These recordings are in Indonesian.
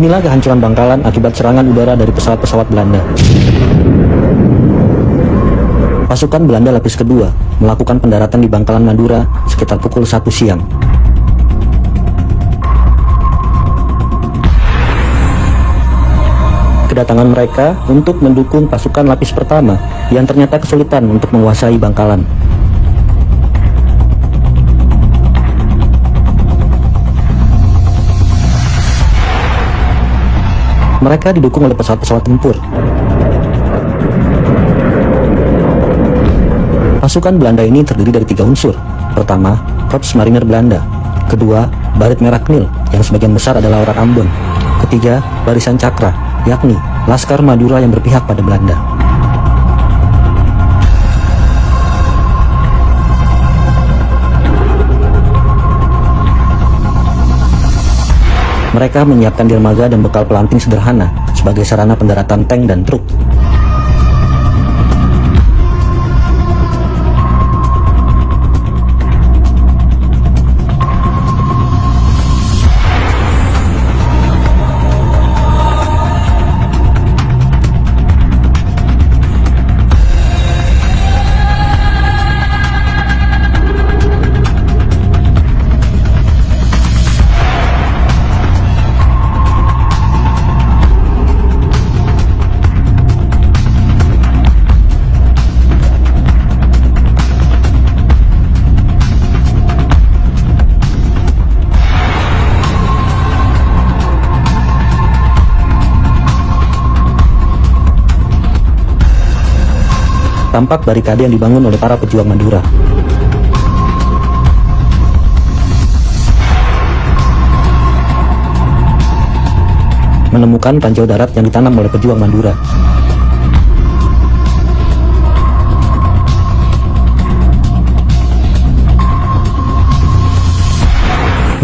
Inilah kehancuran Bangkalan akibat serangan udara dari pesawat-pesawat Belanda. Pasukan Belanda lapis kedua melakukan pendaratan di Bangkalan Madura sekitar pukul 1 siang. Kedatangan mereka untuk mendukung pasukan lapis pertama yang ternyata kesulitan untuk menguasai Bangkalan. Mereka didukung oleh pesawat-pesawat tempur. Pasukan Belanda ini terdiri dari 3 unsur. Pertama, Korps Marinir Belanda. Kedua, Barit Merah Knil, yang sebagian besar adalah orang Ambon. Ketiga, Barisan Cakra, yakni Laskar Madura yang berpihak pada Belanda. Mereka menyiapkan dermaga dan bekal pelanting sederhana sebagai sarana pendaratan tank dan truk. Tampak barikade yang dibangun oleh para pejuang Madura. Menemukan ranjau darat yang ditanam oleh pejuang Madura.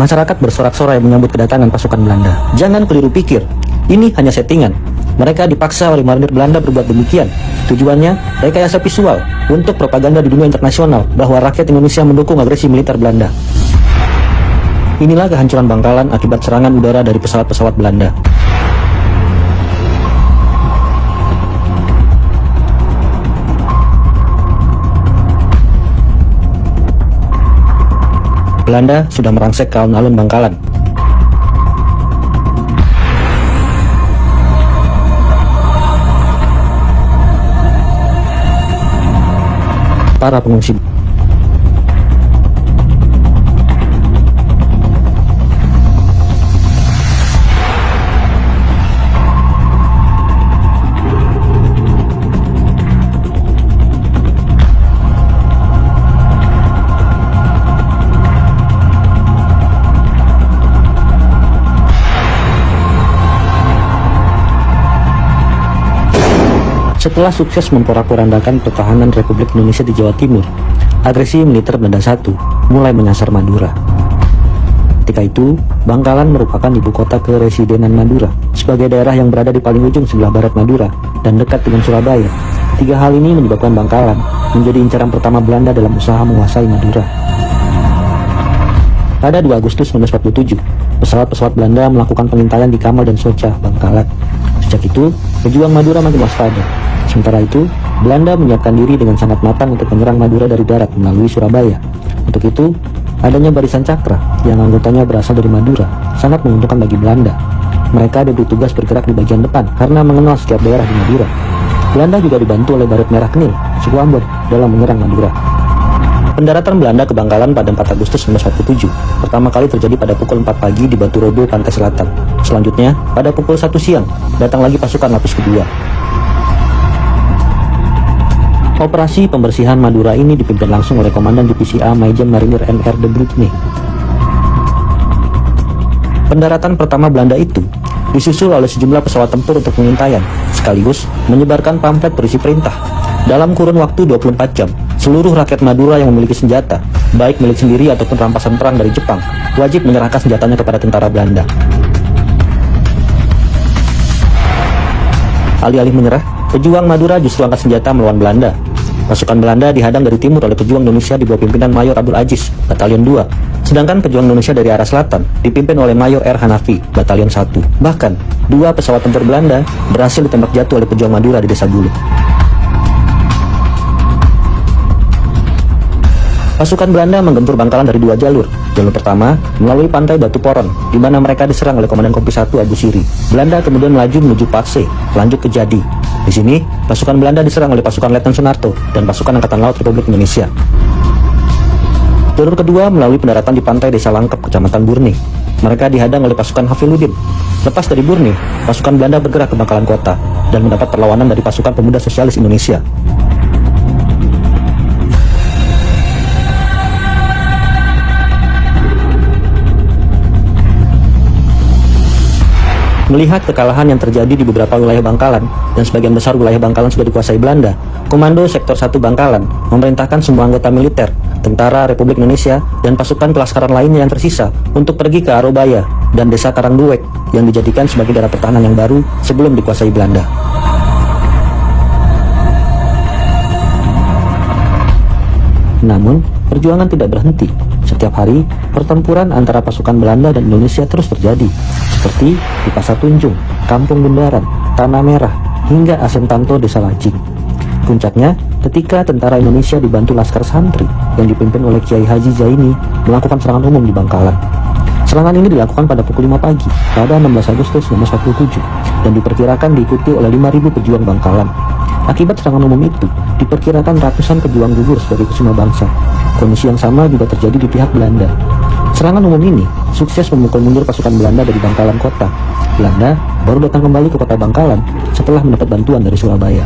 Masyarakat bersorak-sorai menyambut kedatangan pasukan Belanda. Jangan keliru pikir, ini hanya settingan. Mereka dipaksa oleh marinir Belanda berbuat demikian. Tujuannya, rekayasa visual untuk propaganda di dunia internasional bahwa rakyat Indonesia mendukung agresi militer Belanda. Inilah kehancuran Bangkalan akibat serangan udara dari pesawat-pesawat Belanda. Belanda sudah merangsek ke alun-alun Bangkalan. Para pengungsi Setelah sukses memporak-porandakan pertahanan Republik Indonesia di Jawa Timur, agresi militer Belanda I mulai menyasar Madura. Ketika itu, Bangkalan merupakan ibu kota keresidenan Madura, sebagai daerah yang berada di paling ujung sebelah barat Madura dan dekat dengan Surabaya. 3 hal ini menyebabkan Bangkalan menjadi incaran pertama Belanda dalam usaha menguasai Madura. Pada 2 Agustus 1947, pesawat-pesawat Belanda melakukan pengintaian di Kamal dan Soca, Bangkalan. Sejak itu, pejuang Madura makin waspada. Sementara itu, Belanda menyiapkan diri dengan sangat matang untuk menyerang Madura dari darat melalui Surabaya. Untuk itu, adanya Barisan Cakra yang anggotanya berasal dari Madura sangat menguntungkan bagi Belanda. Mereka diberi tugas bergerak di bagian depan karena mengenal setiap daerah di Madura. Belanda juga dibantu oleh Barit Merah Knil, suku Ambon, dalam menyerang Madura. Pendaratan Belanda ke Bangkalan pada 4 Agustus 1947 pertama kali terjadi pada pukul 4 pagi di Batu Robo, Pantai Selatan. Selanjutnya, pada pukul 1 siang, datang lagi pasukan lapis kedua. Operasi pembersihan Madura ini dipimpin langsung oleh Komandan Divisi A Majen Marinir N.R. de Bruyne. Pendaratan pertama Belanda itu disusul oleh sejumlah pesawat tempur untuk pengintaian, sekaligus menyebarkan pamflet berisi perintah. Dalam kurun waktu 24 jam, seluruh rakyat Madura yang memiliki senjata, baik milik sendiri ataupun rampasan perang dari Jepang, wajib menyerahkan senjatanya kepada tentara Belanda. Alih-alih menyerah, pejuang Madura justru angkat senjata melawan Belanda. Pasukan Belanda dihadang dari timur oleh pejuang Indonesia di bawah pimpinan Mayor Abdul Aziz, Batalion 2, Sedangkan pejuang Indonesia dari arah selatan dipimpin oleh Mayor R. Hanafi, Batalion 1. Bahkan, 2 pesawat tempur Belanda berhasil ditembak jatuh oleh pejuang Madura di Desa Bulu. Pasukan Belanda menggempur Bangkalan dari 2 jalur. Jalur pertama melalui pantai Batu Poron, di mana mereka diserang oleh Komandan Kompi 1 Abu Siri. Belanda kemudian melaju menuju Parse, lanjut ke Jadi. Di sini, pasukan Belanda diserang oleh pasukan Letnan Sunarto dan pasukan Angkatan Laut Republik Indonesia. Jalur kedua melalui pendaratan di pantai Desa Langkep, Kecamatan Burni. Mereka dihadang oleh pasukan Hafiludin. Lepas dari Burni, pasukan Belanda bergerak ke Bangkalan Kota dan mendapat perlawanan dari pasukan Pemuda Sosialis Indonesia. Melihat kekalahan yang terjadi di beberapa wilayah Bangkalan dan sebagian besar wilayah Bangkalan sudah dikuasai Belanda, Komando Sektor 1 Bangkalan memerintahkan semua anggota militer, tentara Republik Indonesia, dan pasukan kelaskaran lainnya yang tersisa untuk pergi ke Arobaya dan Desa Karangduwek yang dijadikan sebagai daerah pertahanan yang baru sebelum dikuasai Belanda. Namun, perjuangan tidak berhenti. Setiap hari, pertempuran antara pasukan Belanda dan Indonesia terus terjadi, seperti di Pasar Tunjung, Kampung Bundaran, Tanah Merah, hingga Asentanto, Desa Lajing. Puncaknya, ketika tentara Indonesia dibantu Laskar Santri yang dipimpin oleh Kiai Haji Zaini melakukan serangan umum di Bangkalan. Serangan ini dilakukan pada pukul 5 pagi pada 16 Agustus 1947 dan diperkirakan diikuti oleh 5.000 pejuang Bangkalan. Akibat serangan umum itu, diperkirakan ratusan pejuang gugur sebagai kusuma bangsa. Kondisi yang sama juga terjadi di pihak Belanda. Serangan umum ini sukses memukul mundur pasukan Belanda dari Bangkalan Kota. Belanda baru datang kembali ke kota Bangkalan setelah mendapat bantuan dari Surabaya.